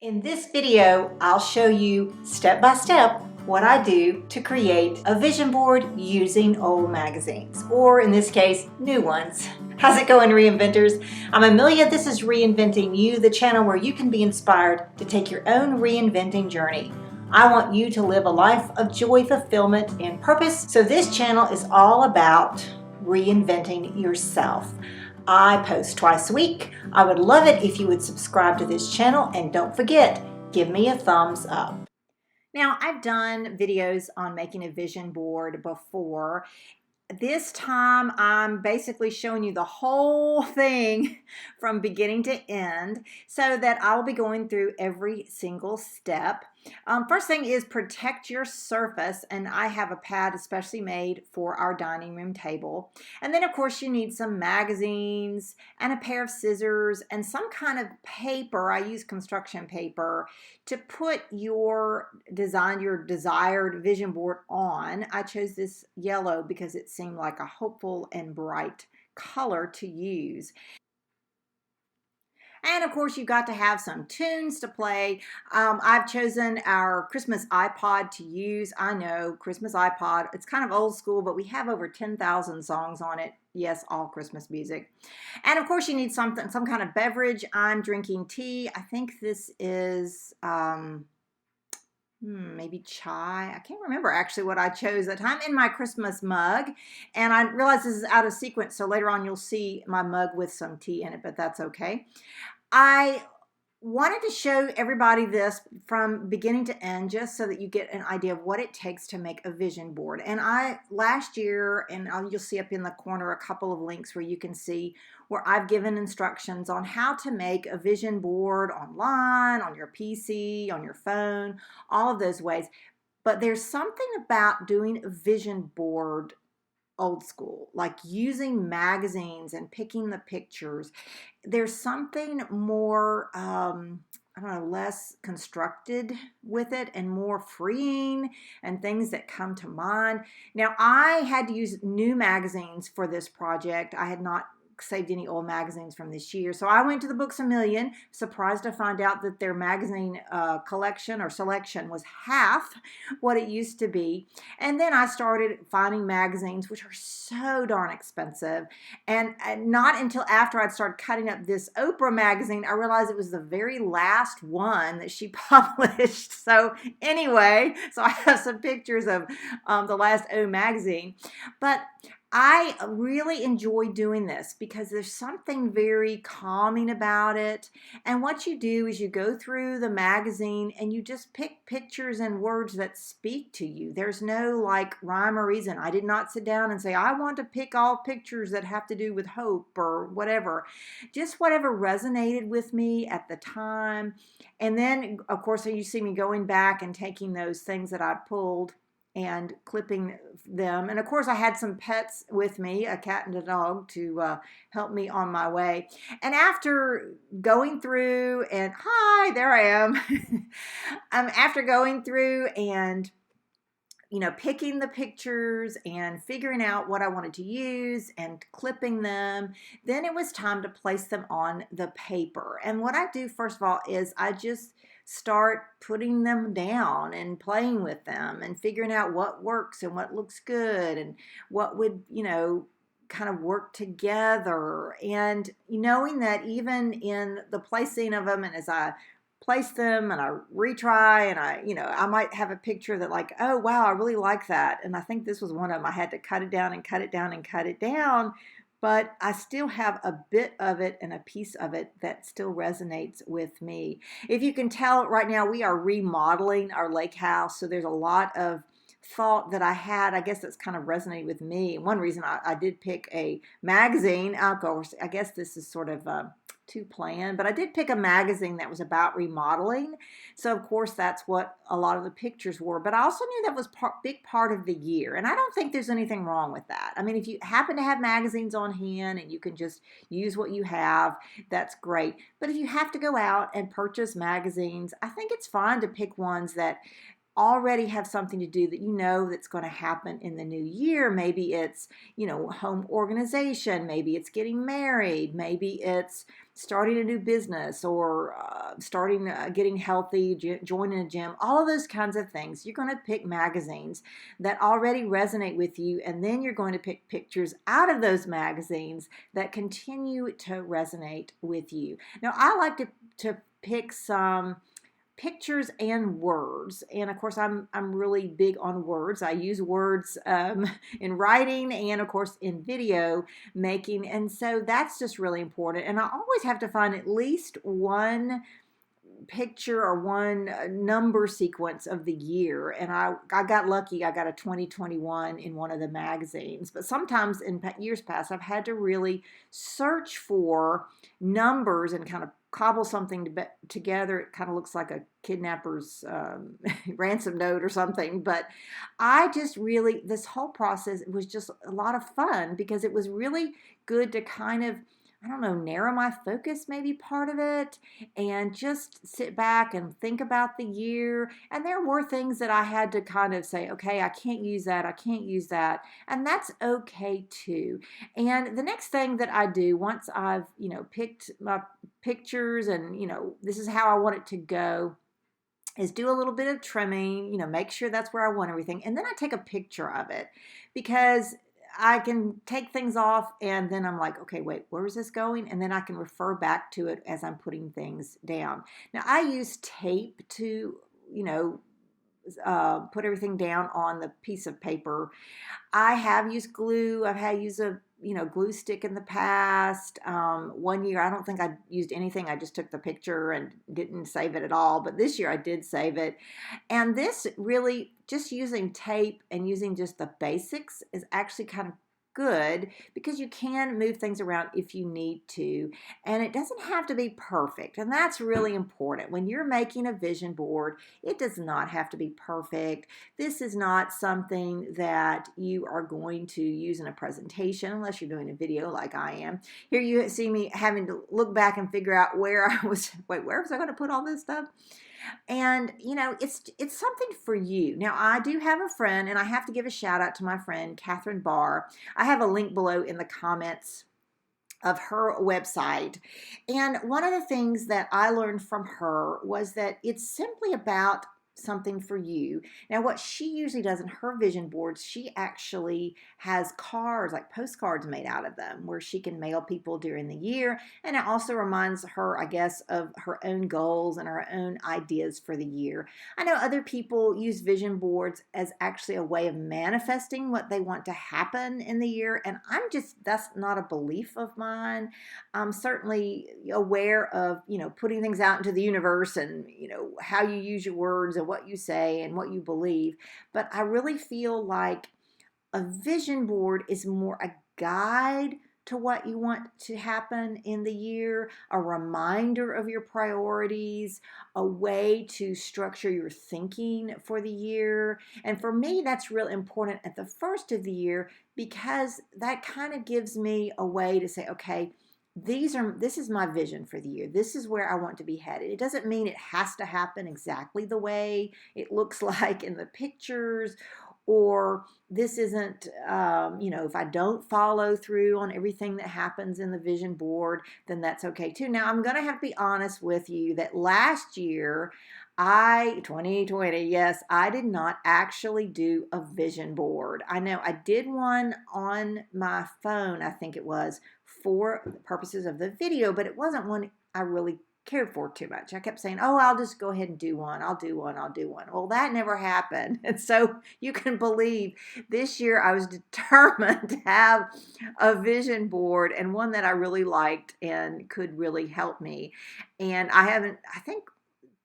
In this video, I'll show you step by step what I do to create a vision board using old magazines, or in this case, new ones. How's it going, Reinventors? I'm Amelia. This is Reinventing You, the channel where you can be inspired to take your own reinventing journey. I want you to live a life of joy, fulfillment, and purpose. So this channel is all about reinventing yourself. I post twice a week. I would love it if you would subscribe to this channel, and don't forget, give me a thumbs up. Now, I've done videos on making a vision board before. This time, I'm basically showing you the whole thing from beginning to end so that I'll be going through every single step. First thing is protect your surface, and I have a pad especially made for our dining room table. And then, of course, you need some magazines and a pair of scissors and some kind of paper. I use construction paper to put your desired vision board on. I chose this yellow because it seemed like a hopeful and bright color to use. And of course, you've got to have some tunes to play. I've chosen our Christmas iPod to use. I know, Christmas iPod, it's kind of old school, but we have over 10,000 songs on it. Yes, all Christmas music. And of course, you need some kind of beverage. I'm drinking tea. I think this is maybe chai. I can't remember actually what I chose at the time, in my Christmas mug. And I realize this is out of sequence, so later on you'll see my mug with some tea in it, but that's okay. I wanted to show everybody this from beginning to end, just so that you get an idea of what it takes to make a vision board. And last year, and you'll see up in the corner a couple of links where you can see where I've given instructions on how to make a vision board online, on your PC, on your phone, all of those ways. But there's something about doing a vision board old school, like using magazines and picking the pictures. There's something more, I don't know, less constructed with it and more freeing and things that come to mind. Now, I had to use new magazines for this project. I had not saved any old magazines from this year. So I went to the Books A Million, surprised to find out that their magazine collection or selection was half what it used to be. And then I started finding magazines, which are so darn expensive. And not until after I'd started cutting up this Oprah magazine, I realized it was the very last one that she published. So anyway, so I have some pictures of the last O magazine. But I really enjoy doing this because there's something very calming about it. And what you do is you go through the magazine and you just pick pictures and words that speak to you. There's no like rhyme or reason. I did not sit down and say, I want to pick all pictures that have to do with hope or whatever. Just whatever resonated with me at the time. And then, of course, you see me going back and taking those things that I pulled and clipping them. And of course, I had some pets with me, a cat and a dog, to help me on my way. And after going through, and hi, there I am. After going through and picking the pictures and figuring out what I wanted to use and clipping them, then it was time to place them on the paper. And what I do, first of all, is I just start putting them down and playing with them and figuring out what works and what looks good and what would, kind of work together. And knowing that even in the placing of them, and as I place them and I retry, and I might have a picture that like, oh wow, I really like that, and I think this was one of them. I had to cut it down and cut it down and cut it down, but I still have a bit of it and a piece of it that still resonates with me. If you can tell, right now we are remodeling our lake house, so there's a lot of thought that I had, I guess, that's kind of resonated with me. One reason I did pick a magazine, of course, I guess this is sort of too planned, but I did pick a magazine that was about remodeling. So of course that's what a lot of the pictures were, but I also knew that was big part of the year. And I don't think there's anything wrong with that. I mean, if you happen to have magazines on hand and you can just use what you have, that's great. But if you have to go out and purchase magazines, I think it's fine to pick ones that already have something to do that you know that's going to happen in the new year. Maybe it's, home organization. Maybe it's getting married. Maybe it's starting a new business, or getting healthy, joining a gym, all of those kinds of things. You're going to pick magazines that already resonate with you, and then you're going to pick pictures out of those magazines that continue to resonate with you. Now, I like to pick some pictures and words, and of course I'm really big on words. I use words in writing and of course in video making, and so that's just really important. And I always have to find at least one picture or one number sequence of the year, and I got lucky. I got a 2021 in one of the magazines, but sometimes in years past I've had to really search for numbers and kind of cobble something together. It kind of looks like a kidnapper's ransom note or something, but this whole process was just a lot of fun, because it was really good to kind of, I don't know, narrow my focus, maybe part of it, and just sit back and think about the year. And there were things that I had to kind of say, okay, I can't use that, I can't use that. And that's okay too. And the next thing that I do once I've, picked my pictures and, this is how I want it to go, is do a little bit of trimming, make sure that's where I want everything. And then I take a picture of it, because I can take things off and then I'm like, okay, wait, where is this going? And then I can refer back to it as I'm putting things down. Now, I use tape to, put everything down on the piece of paper. I have used glue. I've had used a glue stick in the past. One year, I don't think I used anything. I just took the picture and didn't save it at all. But this year I did save it. And this really, just using tape and using just the basics is actually kind of good, because you can move things around if you need to, and it doesn't have to be perfect. And that's really important. When you're making a vision board, it does not have to be perfect. This is not something that you are going to use in a presentation, unless you're doing a video like I am. Here you see me having to look back and figure out where I was, where was I going to put all this stuff? And it's something for you. Now, I do have a friend, and I have to give a shout out to my friend Catherine Barr. I have a link below in the comments of her website. And one of the things that I learned from her was that it's simply about something for you. Now, what she usually does in her vision boards, she actually has cards, like postcards made out of them, where she can mail people during the year. And it also reminds her, I guess, of her own goals and her own ideas for the year. I know other people use vision boards as actually a way of manifesting what they want to happen in the year. And that's not a belief of mine. I'm certainly aware of, putting things out into the universe, and, how you use your words and what you say and what you believe. But I really feel like a vision board is more a guide to what you want to happen in the year, a reminder of your priorities, a way to structure your thinking for the year. And for me, that's real important at the first of the year, because that kind of gives me a way to say, okay, this is my vision for the year. This is where I want to be headed. It doesn't mean it has to happen exactly the way it looks like in the pictures, or this isn't, if I don't follow through on everything that happens in the vision board, then that's okay too. Now, I'm going to have to be honest with you that last year, 2020, yes, I did not actually do a vision board. I know I did one on my phone, I think it was, for the purposes of the video, but it wasn't one I really cared for too much. I kept saying, oh, I'll just go ahead and do one. I'll do one. Well, that never happened. And so you can believe this year I was determined to have a vision board, and one that I really liked and could really help me. And I think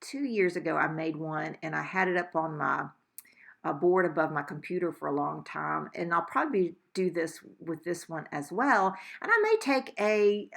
2 years ago I made one, and I had it up on a board above my computer for a long time, and I'll probably do this with this one as well. And I may take a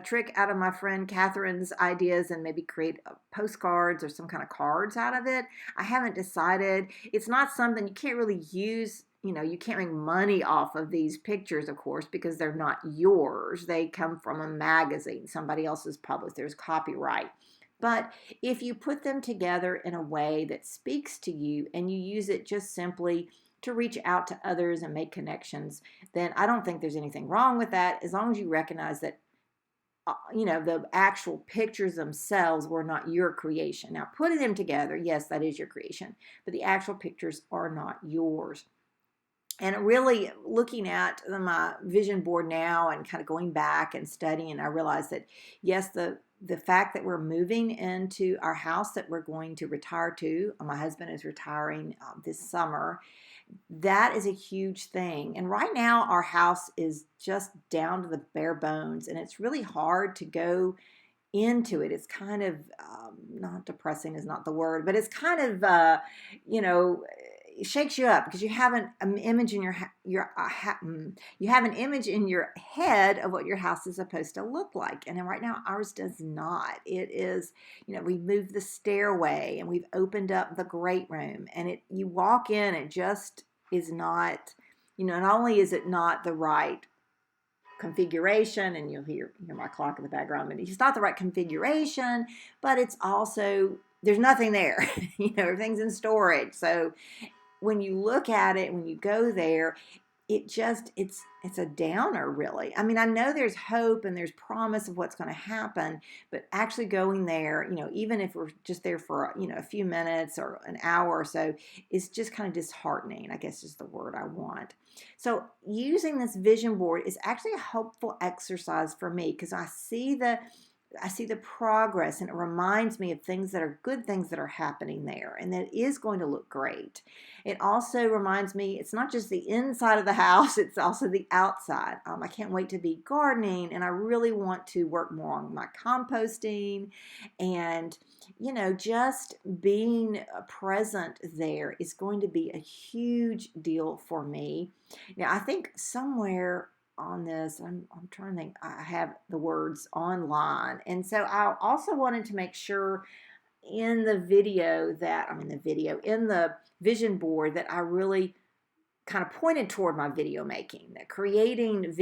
trick out of my friend Catherine's ideas and maybe create postcards or some kind of cards out of it. I haven't decided. It's not something you can't really use. You can't make money off of these pictures, of course, because they're not yours. They come from a magazine. Somebody else has published. There's copyright. But if you put them together in a way that speaks to you and you use it just simply to reach out to others and make connections, then I don't think there's anything wrong with that, as long as you recognize that the actual pictures themselves were not your creation. Now, putting them together, yes, that is your creation, but the actual pictures are not yours. And really looking at my vision board now and kind of going back and studying, I realized that, yes, the fact that we're moving into our house that we're going to retire to, my husband is retiring this summer, that is a huge thing. And right now, our house is just down to the bare bones, and it's really hard to go into it. It's kind of not depressing is not the word, but it's kind of it shakes you up because you have an image in you have an image in your head of what your house is supposed to look like, and then right now ours does not. It is, we've moved the stairway and we've opened up the great room, and you walk in, it just is not. Not only is it not the right configuration, and you'll hear my clock in the background, but it's not the right configuration, but it's also, there's nothing there. Everything's in storage. So when you look at it, when you go there, it's a downer, really. I mean, I know there's hope and there's promise of what's going to happen, but actually going there, even if we're just there for a few minutes or an hour or so, is just kind of disheartening, I guess is the word I want. So using this vision board is actually a helpful exercise for me, because I see the progress, and it reminds me of good things that are happening there, and that is going to look great. It also reminds me it's not just the inside of the house, it's also the outside. I can't wait to be gardening, and I really want to work more on my composting, and just being present there is going to be a huge deal for me. Now, I think somewhere on this, I'm trying to think, I have the words online, and so I also wanted to make sure in the vision board, that I really kind of pointed toward my video making, that creating these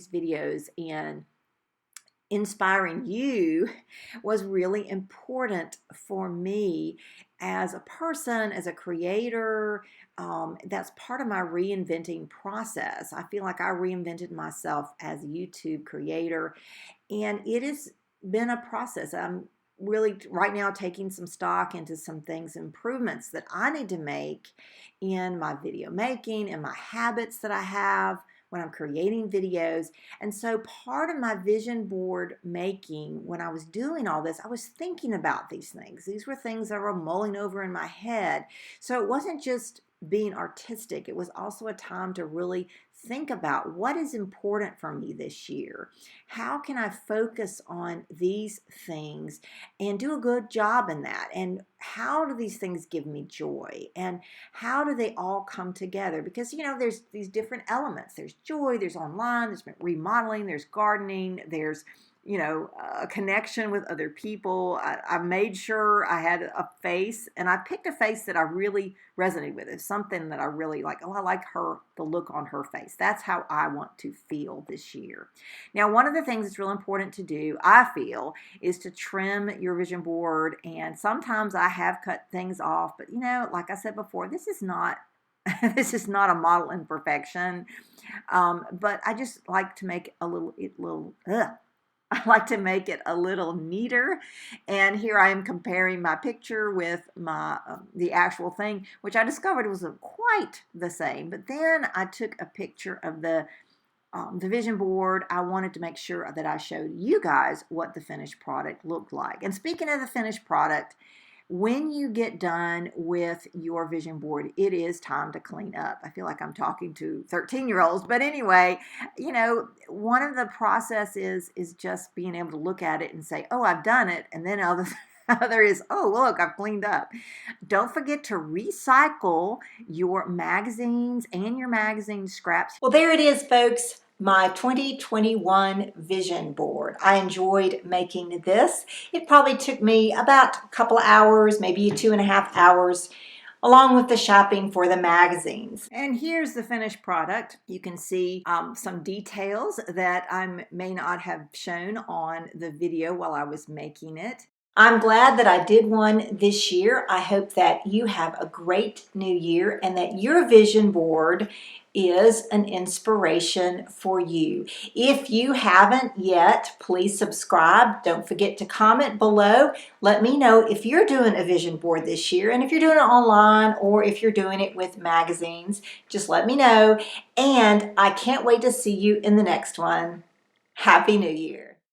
videos and inspiring you was really important for me as a person, as a creator. That's part of my reinventing process. I feel like I reinvented myself as a YouTube creator, and it has been a process. I'm really right now taking some stock into some improvements that I need to make in my video making and my habits that I have when I'm creating videos. And so part of my vision board making, when I was doing all this, I was thinking about these things. These were things that were mulling over in my head. So it wasn't just being artistic. It was also a time to really think about what is important for me this year. How can I focus on these things and do a good job in that? And how do these things give me joy? And how do they all come together? Because, there's these different elements. There's joy, there's online, there's remodeling, there's gardening, there's a connection with other people. I made sure I had a face, and I picked a face that I really resonated with. It's something that I really like. Oh, I like the look on her face. That's how I want to feel this year. Now, one of the things that's real important to do, I feel, is to trim your vision board. And sometimes I have cut things off, but like I said before, this is not this is not a model in perfection. But I just like to make I like to make it a little neater. And here I am comparing my picture with the actual thing, which I discovered wasn't quite the same. But then I took a picture of the vision board. I wanted to make sure that I showed you guys what the finished product looked like. And speaking of the finished product, when you get done with your vision board, it is time to clean up. I feel like I'm talking to 13-year-olds, but anyway, one of the processes is just being able to look at it and say, oh, I've done it. And then other is, oh, look, I've cleaned up. Don't forget to recycle your magazines and your magazine scraps. Well, there it is, folks. My 2021 vision board. I enjoyed making this. It probably took me about a couple of hours, maybe 2.5 hours, along with the shopping for the magazines. And here's the finished product. You can see some details that I may not have shown on the video while I was making it. I'm glad that I did one this year. I hope that you have a great new year and that your vision board is an inspiration for you. If you haven't yet, please subscribe. Don't forget to comment below. Let me know if you're doing a vision board this year, and if you're doing it online or if you're doing it with magazines, just let me know. And I can't wait to see you in the next one. Happy New Year.